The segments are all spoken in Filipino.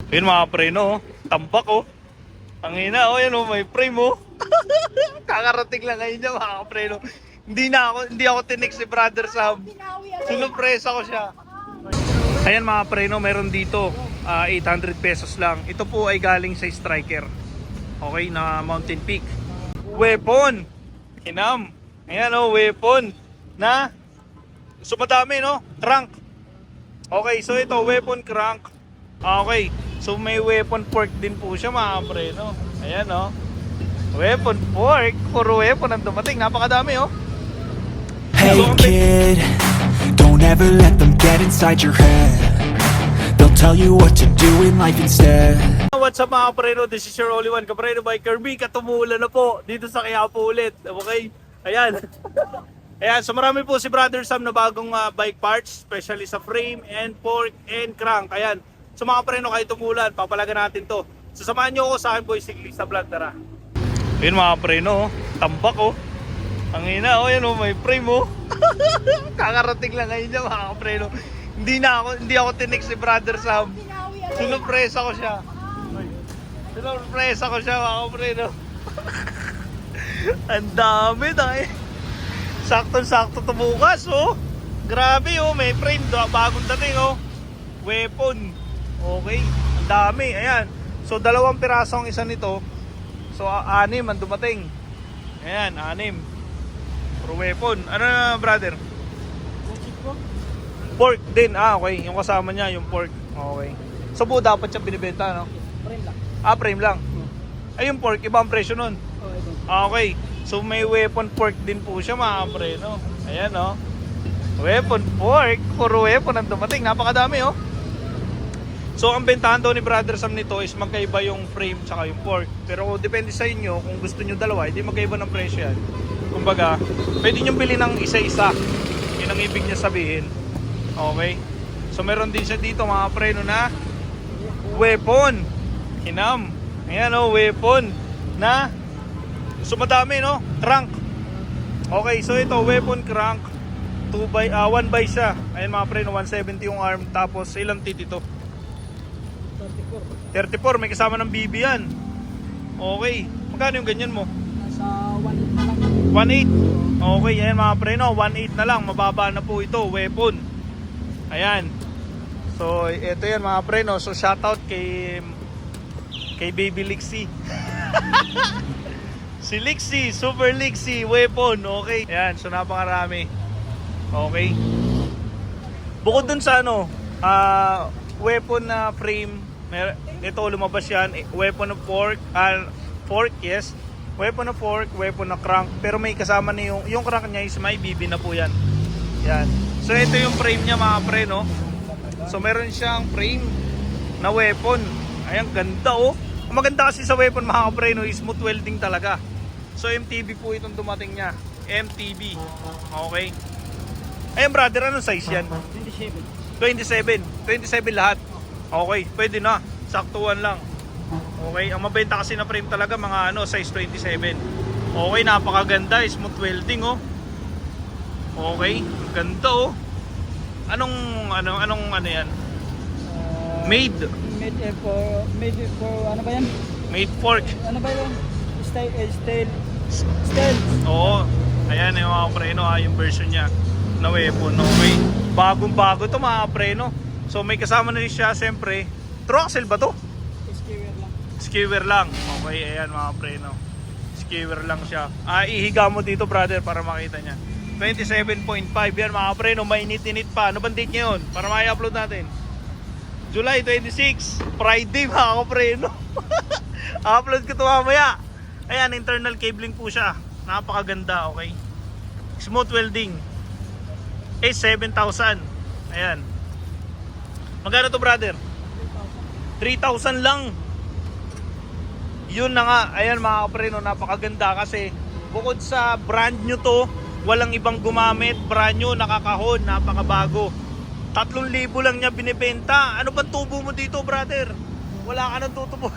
Yun mga preno, tambak oh. Tangina, oh yan oh, may frame oh. Kakarating lang ngayon niya mga preno. Hindi ako tinik si Brother Sam. Sinupresa ko siya. Ayan mga preno, meron dito 800 pesos lang. Ito po ay galing sa Striker. Okay, na Mountain Peak. Weapon. Inam. Ayan oh, weapon. Na sumadami no, crank. Okay, so ito weapon crank. Okay, so may weapon fork din po siya mga preno. Ayan oh. Weapon fork, puro weapon ang dumating. Napakadami oh. Hey kid, don't ever let them get inside your head. They'll tell you what to do in life instead. What's up mga preno? This is your only one kapreno by Kirby. Katumulan na po dito sa Quiapo ulit. Okay? Ayan. Ayan, so marami po si Brother Sam na bagong bike parts, especially sa frame and fork and crank. Ayan. So mga preno, kayo tumulan, papalagan natin to. So samahan nyo ako sa akin po Cyclista Vlog, tara. Ayun mga preno, tambak oh. Ang ina oh, yan oh, may frame oh. Kakarating lang ngayon niya mga preno. Hindi ako tinik si Brother Sam. Sinupresa ko siya. Sinupresa ko siya mga preno. Ang dami dahil. Sakto-sakto tumukas oh. Grabe oh, may frame bagong dating oh. Weapon. Okay, ang dami. Ayan. So 2 piraso ang isa nito. So 6 ang dumating. Ayan, 6. Pro weapon. Ano na brother? Pork din. Okay, yung kasama niya yung pork. Okay. So buo dapat siya binibenta no? Frame lang. Frame lang. Ay yung pork, ibang presyo nun. Okay. So may weapon pork din po siya mga pre, no? Ayan, no? Weapon pork. Puro weapon ang dumating. Napakadami, oh. So ang bentahan daw ni Brother Sam nito is magkaiba yung frame tsaka yung pork. Pero depende sa inyo kung gusto nyo dalawa, hindi magkaiba ng presyo yan. Kumbaga, pwede nyo bilhin ng isa-isa. Yun ang ibig niya sabihin. Okay? So meron din siya dito mga pre, no, na weapon. Hinam. Ayan, oh, weapon na sumadami no, crank. Okay, so ito weapon crank 1 by siya. Ayan mga pre, 170 yung arm. Tapos ilang teeth ito? 34, may kasama ng BB yan. Okay, magkano yung ganyan mo? Nasa 1.8 na lang. 1.8. Okay, ayan mga pre, no, 1.8 na lang. Mababa na po ito, weapon. Ayan. So ito yan mga pre, no. So shoutout kay Baby Lixie. Si Lixie, Super Lixie, weapon, okay. Ayan, so napakarami. Okay. Bukod dun sa ano, weapon na frame, ito lumabas yan, weapon of fork, fork, yes. Weapon of fork, weapon na crank, pero may kasama na yung crank niya is may BB na po yan. Yan. So ito yung frame niya mga pre, no. So meron siyang frame na weapon. Ayan, ganda oh. Ang maganda kasi sa weapon mga pre, no, is smooth welding talaga. So MTB po itong dumating niya. MTB. Okay. Ayan brother, anong size yan? 27. 27 lahat. Okay, pwede na. Saktuan lang. Okay, ang mabenta kasi na frame talaga mga ano, size 27. Okay, napakaganda, smooth welding oh. Okay, ganda oh. Anong ano yan? Made For ano ba yan? Made fork. Ano ba yan? Style. Oo. Ayan yung mga preno yung version niya na weapon. Okay. Bagong bago to mga preno. So may kasama na rin siya siyempre. Troxel ba to? Skewer lang. Skewer lang. Okay, ayan mga preno. Skewer lang siya. Ihiga mo dito brother para makita niya. 27.5 yan mga preno. Mainit-init pa. Ano bang date niya yun? Para ma-upload natin. July 26. Friday mga preno. Upload ko ito mamaya. Ayan, internal cabling po siya. Napakaganda, okay. Smooth welding. 7,000. Ayan. Magkano to brother? 3,000 lang. Yun na nga. Ayan mga kapreno, napakaganda kasi bukod sa brand new to, walang ibang gumamit. Brand new, nakakahon, napakabago. 3,000 lang niya binibenta. Ano bang tubo mo dito brother? Wala ka nang tutubo.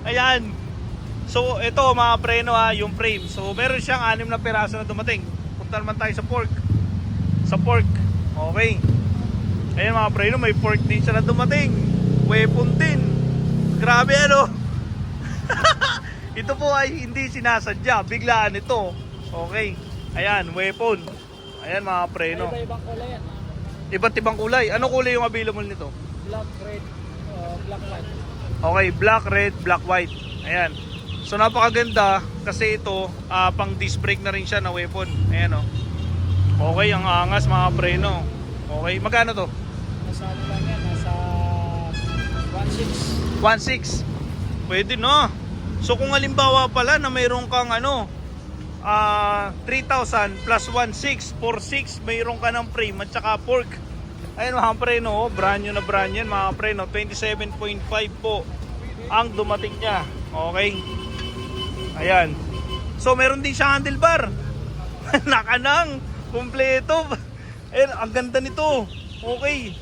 Ayan. So ito mga preno yung frame. So meron siyang 6 na piraso na dumating. Punta naman tayo sa pork. Sa pork. Okay. Ayan mga preno, may pork din siya na dumating. weapon din. Grabe ano. Ito po ay hindi sinasadya, biglaan ito. Okay. Ayan, weapon. Ayan mga preno. Iba-ibang kulay yan. Iba't ibang kulay. Ano kulay yung available nito? Black, red, black, white. Okay, black, red, black, white. Ayan. So napakaganda kasi ito pang disc brake na rin siya na weapon. Ayan oh. Okay, ang angas mga preno. Okay, magkano to? Nasa ano lang yan, nasa 1.6. 1.6. Pwede no. So kung halimbawa pala na mayroon kang 3,000 plus 1.6, 4.6, mayroon ka ng frame at saka fork. Ayun mga preno, oh, brand new na brand yan mga preno. 27.5 po ang dumating niya. Okay. Ayan. So meron din siya handlebar. Nakanang kumpleto. Ayun, ang ganda nito. Okay.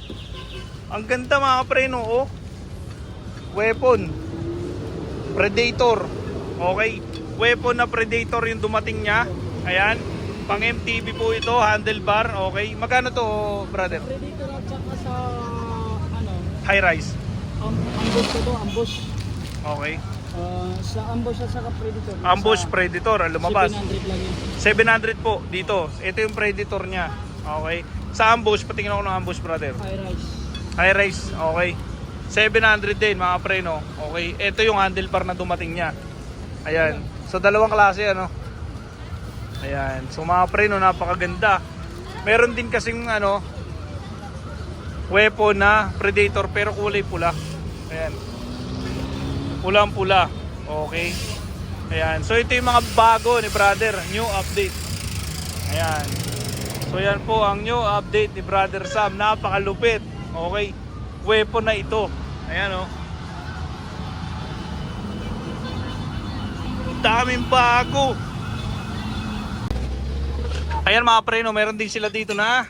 Ang ganda mga preno, oh. Weapon Predator. Okay. Weapon na Predator yung dumating niya. Ayan. Pang MTB po ito, handlebar. Okay. Magkano to, brother? Predator at saka sa High rise. ambush ko to, ambush. Okay. Sa ambush at saka predator. Ambush Sa Predator, lumabas. 700 lang yun. 700 po dito. Ito yung Predator niya. Okay. Sa ambush, patingin ako ng ambush, brother. High rise. High rise. Okay. 700 din mga preno. Okay. Ito yung handlebar na dumating niya. Ayan. So dalawang klase ano. Ayan. So mga preno, napakaganda. Meron din kasing weapon na Predator pero kulay pula. Ayan. Pulang-pula. Okay. Ayan. So ito yung mga bago ni brother. New update. Ayan. So yan po ang new update ni Brother Sam. Napakalupit. Okay. Weapon na ito. Ayan oh. Daming bago. Ayan mga preno, meron din sila dito na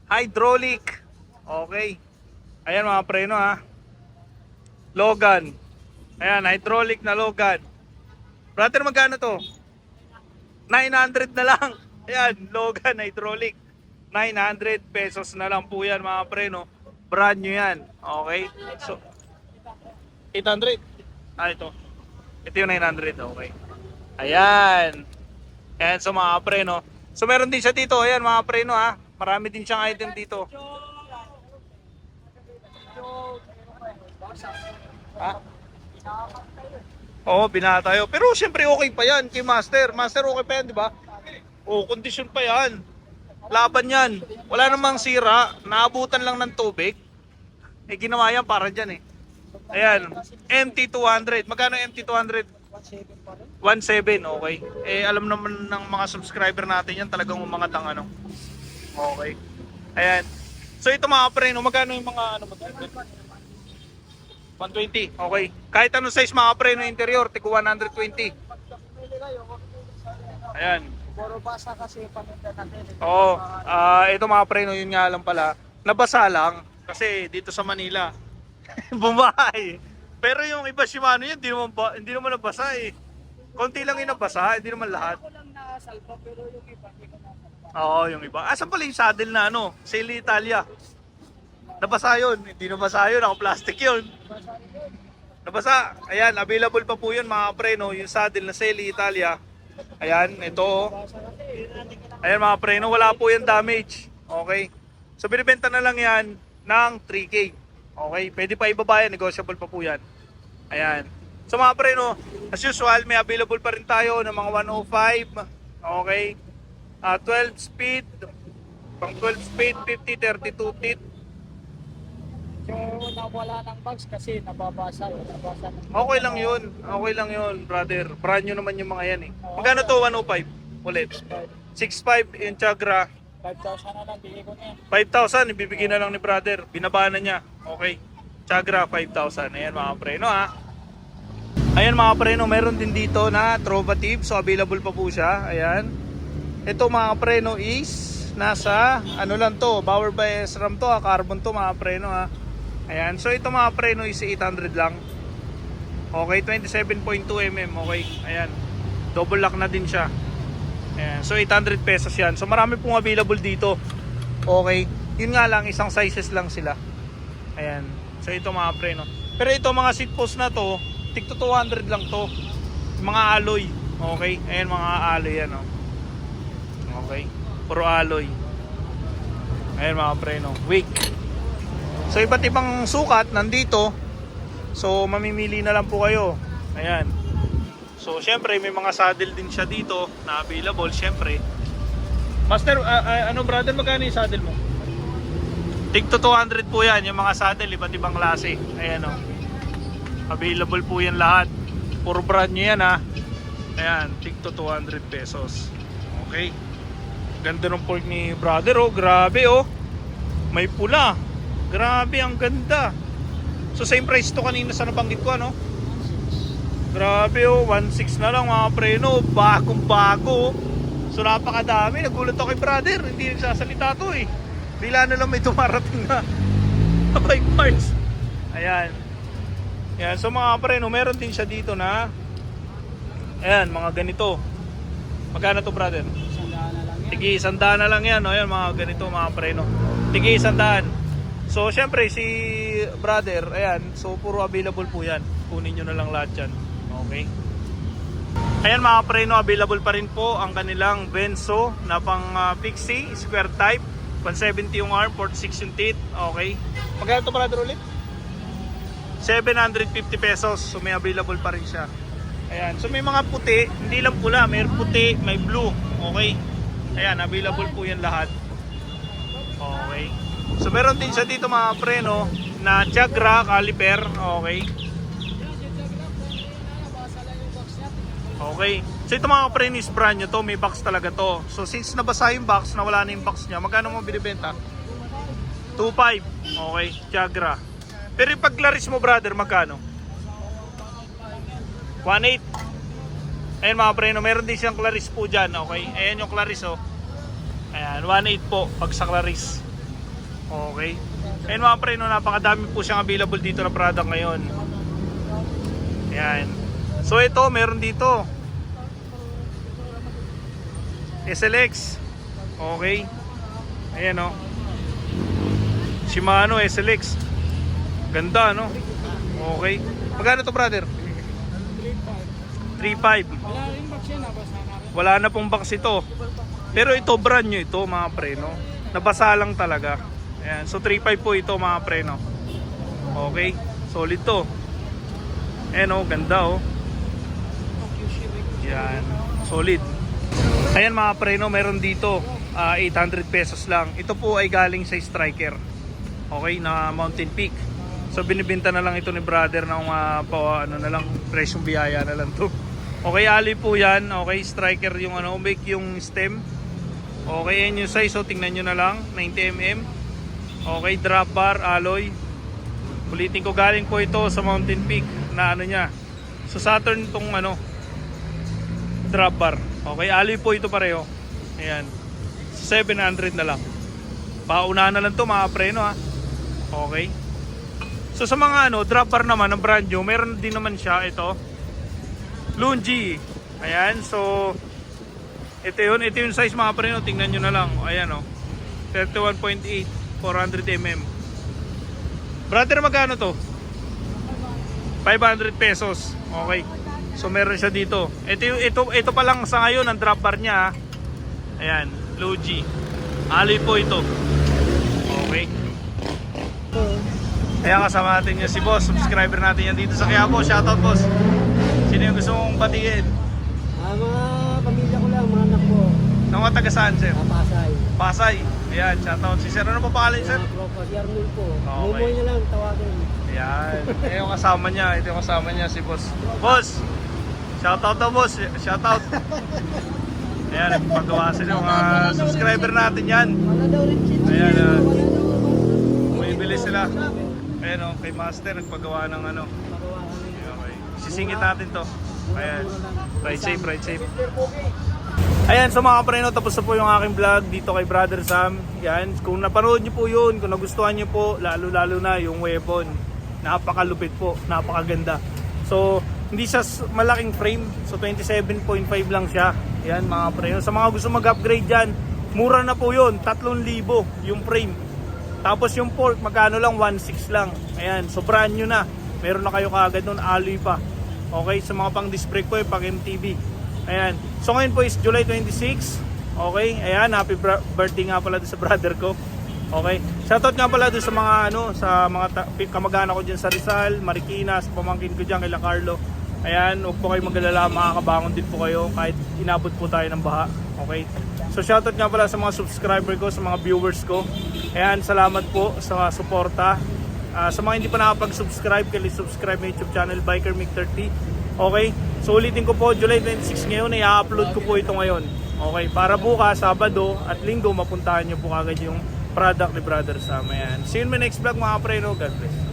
hydraulic. Okay. Ayan mga preno ha. Logan. Ayan, hydraulic na Logan. Brother, magkano to? 900 na lang. Ayan, Logan hydraulic. 900 pesos na lang po yan mga preno. Brand new yan. Okay. So 800. Ito. Ito yung 900. Okay. Ayan. Ayan so mga preno. So meron din siya dito. Ayan mga preno ha. Marami din siyang item dito. Ha? Oo, binatayo. Pero siyempre okay pa yan kay Master. Master okay pa yan, di ba? Oo, condition pa yan. Laban yan. Wala namang sira. Naabutan lang ng tubig. Eh, ginawa yan para dyan eh. Ayan. MT200. Magkano MT200? 1.7. Okay. Eh, alam naman ng mga subscriber natin yan. Talagang umangat ang ano. Okay. Ayan. So, ito mga preno. Magkano yung mga 120. Okay. Kahit anong size mga preno interior. Tigo 120. Ayan. Puro basa kasi paminda natin. Oo. Ito mga preno, yun nga lang pala. Nabasa lang. Kasi dito sa Manila. Bumahay. Pero yung iba Shimano yun, hindi naman nabasa eh. Konti lang yung nabasa, hindi naman lahat. Ako lang nasalpa pero yung iba hindi ko nasalpa. Oo, yung iba. Asan pala yung saddle na Sail Italia. Nabasa yun. Hindi nabasa yun. Naka-plastic yun. Nabasa. Ayan, available pa po yun mga preno. Yung saddle na Sail Italia. Ayan, ito. Ayan mga preno, wala po yung damage. Okay. So binibenta na lang yan ng 3K. Okay, pwede pa ibaba yan, negotiable pa po yan. Ayan. So mga preno, as usual, may available pa rin tayo ng mga 105. Okay. 12 speed. Pang 12 speed, 50, 32 teeth. So nawala ng bags kasi nababasa. Okay lang yun. Okay lang yun, brother. Brand new naman yung mga yan eh. Magkano to 105? Ulit. 6.5 yung Chagra. 5,000 na lang, bigay ko na yan. 5,000 ibibigay na lang ni brother. Binaba na niya. Okay. Chagra 5,000. Ayan mga preno ha. Ayan mga preno, meron din dito na Trova tip. So available pa po siya. Ayan. Ito mga preno is nasa lang to. Power by SRAM to ha. Carbon to mga preno ha. Ayan. So ito mga preno is 800 lang. Okay. 27.2 mm. Okay. Ayan. Double lock na din siya. Ayan. So 800 pesos yan. So marami pong available dito. Okay. Yun nga lang, isang sizes lang sila. Ayan. So ito mga pre, no? Pero ito mga seat post na to, tig to 200 lang to. Mga alloy. Okay? Ayan mga alloy yan, no? Okay? Puro alloy. Ayan mga pre, no? Wake. So iba't ibang sukat nandito. So mamimili na lang po kayo. Ayan. So syempre may mga saddle din siya dito na available syempre. Master, ano brother, magkano yung saddle mo? Tig to 200 po yan, yung mga saddle, iba't ibang klase. Ayan o. Available po yan lahat. Puro brand nyo yan ha. Ayan, tig to 200 pesos. Okay. Ganda ng pork ni brother oh. Grabe oh. May pula. Grabe, ang ganda. So same price to kanina sa nabanggit ko ano. Grabe oh, 1.6 na lang mga preno. Bagong bago. So napakadami. Nagulat ako kay brother. Hindi nagsasalita to eh. Bila na lang may dumarating na bike parts. Ayan. Ayan. So mga preno, meron din siya dito na ayan, mga ganito. Magkano to brother? Tigi 100 na lang yan. Ayan mga ganito mga preno. Tigi 100. So syempre si brother, ayan. So puro available po yan. Kunin nyo na lang lahat yan. Okay. Ayan mga preno, available pa rin po ang kanilang Benzo na pang fixie, square type. 170 yung arm, 46 yung teeth. Okay. Magkano ito brother ulit? 750 pesos. So may available pa rin siya. Ayan. So may mga puti, hindi lang pula, may puti, may blue. Okay. Ayan, available po yan lahat. Okay. So meron din siya dito mga preno na Jagra caliper. Okay. Okay. So ito mga prenis brand nyo to, may box talaga to. So since nabasa yung box, nawala na yung box niya, magkano mo binibenta? 2.5. Okay, Jagra. Pero yung paglaris mo brother, magkano? 1.8. Ayan mga preno, meron din siyang claris po dyan. Okay, ayan yung claris oh. Ayan, 1.8 po pag sa claris. Okay. Ayan mga preno, napakadami po siyang available dito na product ngayon. Ayan. So ito, meron dito SLX. Okay. Ayan o. Shimano SLX. Ganda no. Okay. Magkano to brother? 3.5. Wala na pong box ito. Pero ito brand nyo ito mga preno. Nabasa lang talaga. Ayan. So 3.5 po ito mga preno. Okay. Solid to. Ayan o. Ganda o. Yan. Solid. Ayan mga preno, meron dito 800 pesos lang. Ito po ay galing sa Striker. Okay, na Mountain Peak. So binibenta na lang ito ni brother ng ano na lang, presyong biyaya na lang to. Okay, ali po yan. Okay, Striker yung ano, make yung stem. Okay, yan yung size. So tingnan nyo na lang, 90mm. Okay, drop bar, alloy. Ulitin ko, galing po ito sa Mountain Peak na ano niya. So Saturn tong ano, drop bar. Okay, alloy po ito pareho. Ayan. 700 na lang. Paunahan na lang to mga preno ha. Okay. So sa mga ano, drop bar naman ng brand new, meron din naman siya ito. Lungi. Ayan, so ito yung size mga preno, tingnan nyo na lang. Ayan oh. 31.8, 400mm. Brother, magkano to? 500 pesos. Okay. So meron siya dito. Ito pa lang sa ngayon ang drop bar niya. Ayan, Logi. Alloy po ito. Okay. Kaya kasama natin niya si boss, subscriber natin yan dito sa Quiapo. Shoutout boss. Sino yung gusto mong batiin? Mga pamilya ko lang, mga anak ko. Nang mga taga saan sir? Pasay. Pasay. Ayan, shoutout si sir. Ano pa pangalan sir? Si Arnul po. Okay. Mumoy na lang, tawagin. Ayan. Ito yung kasama niya. Ito yung kasama niya si boss. Boss! Shoutout daw boss. Shoutout. Ayan, nagpagawa sila. Mga subscriber natin yan. Wala daw rin chichi. Ayan. Bumibili sila. Ayan o, kay Master nagpagawa ng ano. Okay. Sisingit natin to. Ayan. Ride safe, ride safe. Ayan, so mga preno, tapos na po yung aking vlog dito kay Brother Sam. Yan, kung napanood nyo po yun, kung nagustuhan nyo po, lalo na yung weapon. Napakalupit po, napakaganda. So, hindi siya malaking frame. So, 27.5 lang siya. Yan mga preno. Sa mga gusto mag-upgrade dyan, mura na po yun. 3,000 yung frame. Tapos yung fork, magkano lang? 1.6 lang. Ayan, so brand new na. Meron na kayo kaagad nun, alloy pa. Okay, sa mga pang disc brake po, pang MTB. Ayan, so ngayon po is July 26. Okay, ayan, happy birthday nga pala doon sa brother ko. Okay, shoutout nga pala doon sa mga sa mga kamag-anak ko dyan sa Rizal, Marikina, sa pamangkin ko dyan kay Carlo. Ayan, huwag po kayo mag-alala, makakabangon din po kayo kahit inabot po tayo ng baha. Okay, so shoutout nga pala sa mga subscriber ko, sa mga viewers ko. Ayan, salamat po sa suporta. Sa mga hindi pa nakapag-subscribe, subscribe na YouTube channel Biker Mick 30. Okay, so ulitin ko po, July 26 ngayon, i-upload ko po ito ngayon. Okay, para bukas, Sabado at Linggo, mapuntahan nyo po kagad yung product ni Brother Sam. Ayan. See you in my next vlog mga preno. God bless.